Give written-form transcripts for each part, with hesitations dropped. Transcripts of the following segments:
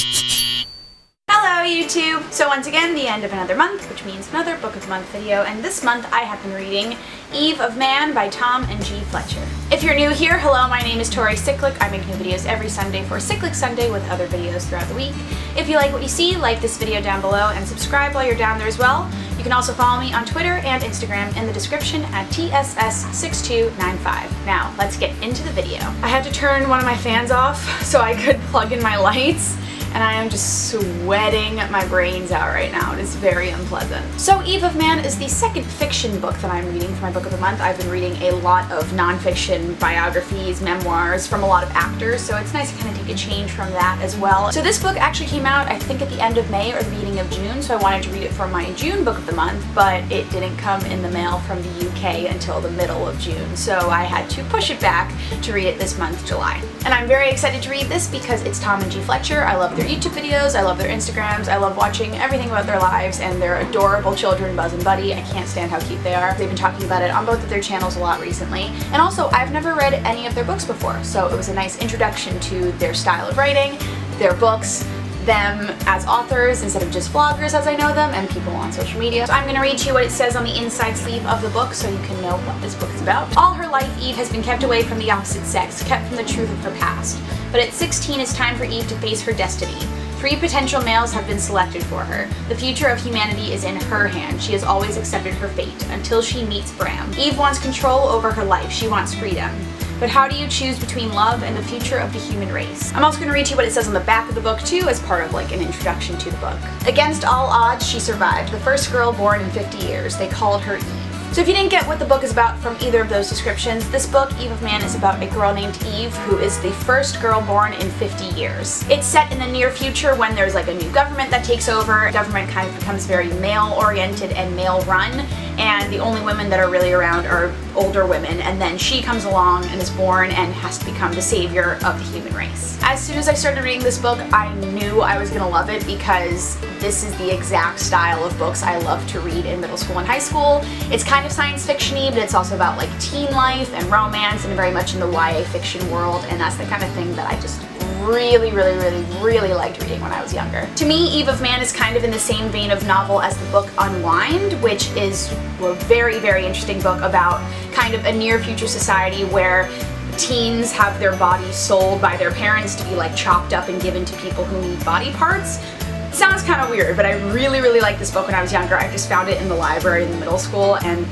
Hello YouTube! So once again, the end of another month, which means another Book of the Month video, and this month I have been reading Eve of Man by Tom and G. Fletcher. If you're new here, hello, my name is Tori Cyclic. I make new videos every Sunday for Cyclic Sunday with other videos throughout the week. If you like what you see, like this video down below and subscribe while you're down there as well. You can also follow me on Twitter and Instagram in the description at tss6295. Now, let's get into the video. I had to turn one of my fans off so I could plug in my lights, and I am just sweating my brains out right now. It is very unpleasant. So Eve of Man is the second fiction book that I'm reading for my Book of the Month. I've been reading a lot of nonfiction biographies, memoirs from a lot of actors, so it's nice to kind of take a change from that as well. So this book actually came out, I think, at the end of May or the beginning of June, so I wanted to read it for my June Book of the Month, but it didn't come in the mail from the UK until the middle of June, so I had to push it back to read it this month, July. And I'm very excited to read this because it's Tom and G. Fletcher. I love their YouTube videos, I love their Instagrams, I love watching everything about their lives and their adorable children, Buzz and Buddy. I can't stand how cute they are. They've been talking about it on both of their channels a lot recently. And also, I've never read any of their books before, so it was a nice introduction to their style of writing, their books, them as authors instead of just vloggers as I know them, and people on social media. So I'm going to read to you what it says on the inside sleeve of the book so you can know what this book is about. All her life, Eve has been kept away from the opposite sex, kept from the truth of her past. But at 16, it's time for Eve to face her destiny. 3 potential males have been selected for her. The future of humanity is in her hand. She has always accepted her fate, until she meets Bram. Eve wants control over her life. She wants freedom. But how do you choose between love and the future of the human race? I'm also going to read to you what it says on the back of the book too, as part of like an introduction to the book. Against all odds, she survived. The first girl born in 50 years. They called her Eve. So if you didn't get what the book is about from either of those descriptions, this book, Eve of Man, is about a girl named Eve who is the first girl born in 50 years. It's set in the near future when there's like a new government that takes over. The government kind of becomes very male-oriented and male-run, and the only women that are really around are older women, and then she comes along and is born and has to become the savior of the human race. As soon as I started reading this book, I knew I was gonna love it because this is the exact style of books I love to read in middle school and high school. It's kind of science fiction-y, but it's also about like teen life and romance and very much in the YA fiction world, and that's the kind of thing that I just really liked reading when I was younger. To me, Eve of Man is kind of in the same vein of novel as the book Unwind, which is a very interesting book about kind of a near future society where teens have their bodies sold by their parents to be like chopped up and given to people who need body parts. It sounds kind of weird, but I really liked this book when I was younger. I just found it in the library in the middle school and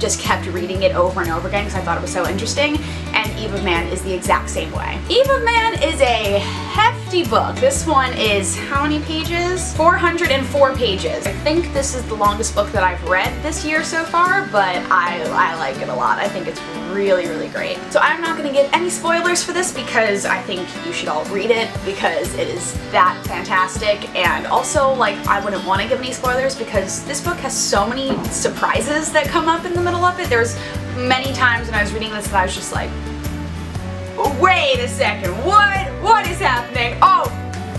just kept reading it over and over again because I thought it was so interesting, and Eve of Man is the exact same way. Eve of Man is a hefty book. This one is how many pages? 404 pages. I think this is the longest book that I've read this year so far, but I like it a lot. I think it's really great. So I'm not going to give any spoilers for this because I think you should all read it because it is that fantastic, and also like I wouldn't want to give any spoilers because this book has so many surprises that come up in the middle of it. There's many times when I was reading this that I was just like, wait a second, what is happening? Oh,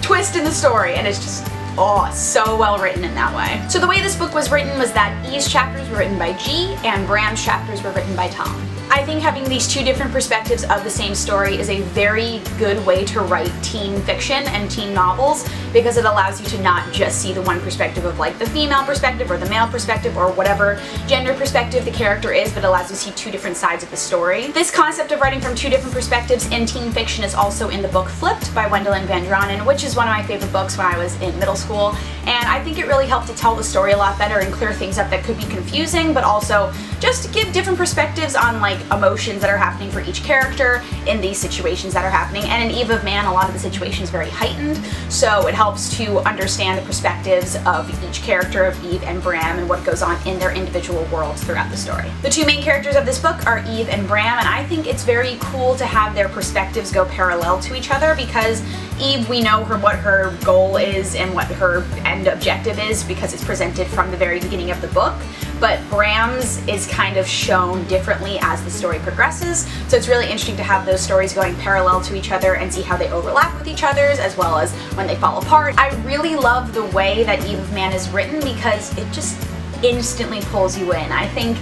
twist in the story, and it's just, oh, so well written in that way. So the way this book was written was that Eve's chapters were written by G and Bram's chapters were written by Tom. I think having these 2 different perspectives of the same story is a very good way to write teen fiction and teen novels because it allows you to not just see the one perspective of like the female perspective or the male perspective or whatever gender perspective the character is, but allows you to see 2 different sides of the story. This concept of writing from 2 different perspectives in teen fiction is also in the book Flipped by Wendelin Van Dranen, which is one of my favorite books when I was in middle school, and I think it really helped to tell the story a lot better and clear things up that could be confusing, but also just to give different perspectives on like emotions that are happening for each character in these situations that are happening. And in Eve of Man, a lot of the situation is very heightened, so it helps to understand the perspectives of each character of Eve and Bram and what goes on in their individual worlds throughout the story. The 2 main characters of this book are Eve and Bram, and I think it's very cool to have their perspectives go parallel to each other because Eve, we know what her goal is and what her end objective is because it's presented from the very beginning of the book, but Bram's is kind of shown differently as the story progresses, so it's really interesting to have those stories going parallel to each other and see how they overlap with each other's as well as when they fall apart. I really love the way that Eve of Man is written because it just instantly pulls you in. I think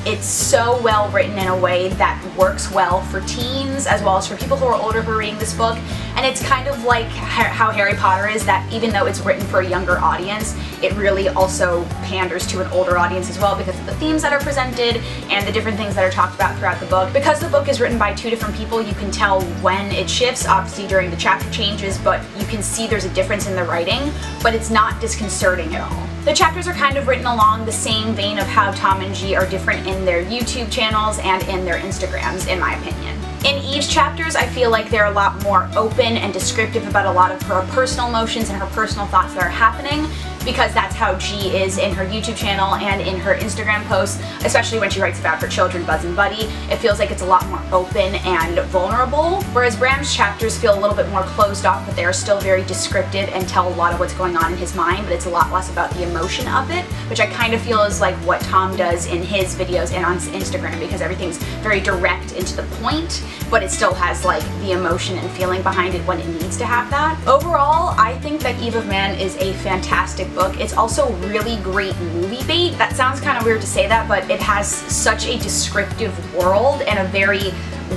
It's so well written in a way that works well for teens as well as for people who are older who are reading this book. And it's kind of like how Harry Potter is, that even though it's written for a younger audience, it really also panders to an older audience as well because of the themes that are presented and the different things that are talked about throughout the book. Because the book is written by two different people, you can tell when it shifts, obviously during the chapter changes, but you can see there's a difference in the writing, but it's not disconcerting at all. The chapters are kind of written along the same vein of how Tom and G are different in their YouTube channels and in their Instagrams, in my opinion. In Eve's chapters, I feel like they're a lot more open and descriptive about a lot of her personal emotions and her personal thoughts that are happening, because that's how G is in her YouTube channel and in her Instagram posts, especially when she writes about her children, Buzz and Buddy. It feels like it's a lot more open and vulnerable, whereas Bram's chapters feel a little bit more closed off, but they are still very descriptive and tell a lot of what's going on in his mind, but it's a lot less about the emotion of it, which I kind of feel is like what Tom does in his videos and on his Instagram, because everything's very direct and to the point, but it still has like the emotion and feeling behind it when it needs to have that. Overall, I think that Eve of Man is a fantastic book. It's also really great movie bait. That sounds kind of weird to say that, but it has such a descriptive world and a very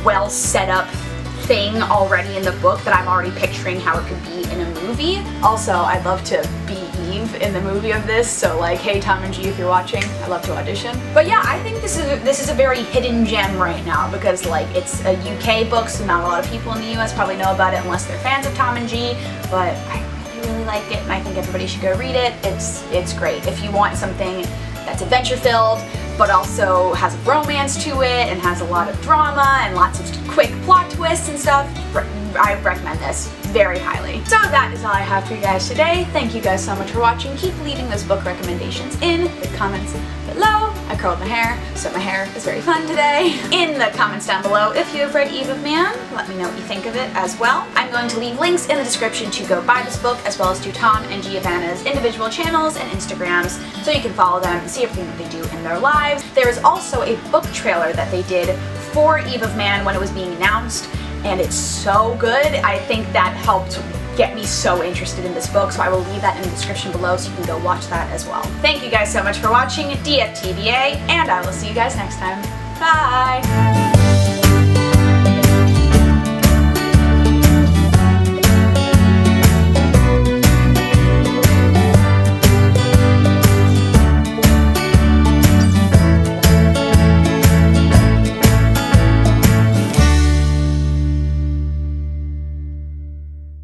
well set up thing already in the book that I'm already picturing how it could be in a movie. Also, I'd love to be Eve in the movie of this, so like, hey Tom and G, if you're watching, I'd love to audition. But yeah, I think this is a very hidden gem right now, because like it's a UK book, so not a lot of people in the US probably know about it unless they're fans of Tom and G, but I really like it and I think everybody should go read it. It's great. If you want something that's adventure filled but also has romance to it and has a lot of drama and lots of quick plot twists and stuff, I recommend this very highly. So that is all I have for you guys today. Thank you guys so much for watching. Keep leaving those book recommendations in the comments below. I curled my hair, so my hair is very fun today. In the comments down below, if you have read Eve of Man, let me know what you think of it as well. I'm going to leave links in the description to go buy this book, as well as to Tom and Giovanna's individual channels and Instagrams, so you can follow them and see everything that they do in their lives. There is also a book trailer that they did for Eve of Man when it was being announced, and it's so good. I think that helped get me so interested in this book, so I will leave that in the description below so you can go watch that as well. Thank you guys so much for watching DFTBA, and I will see you guys next time. Bye!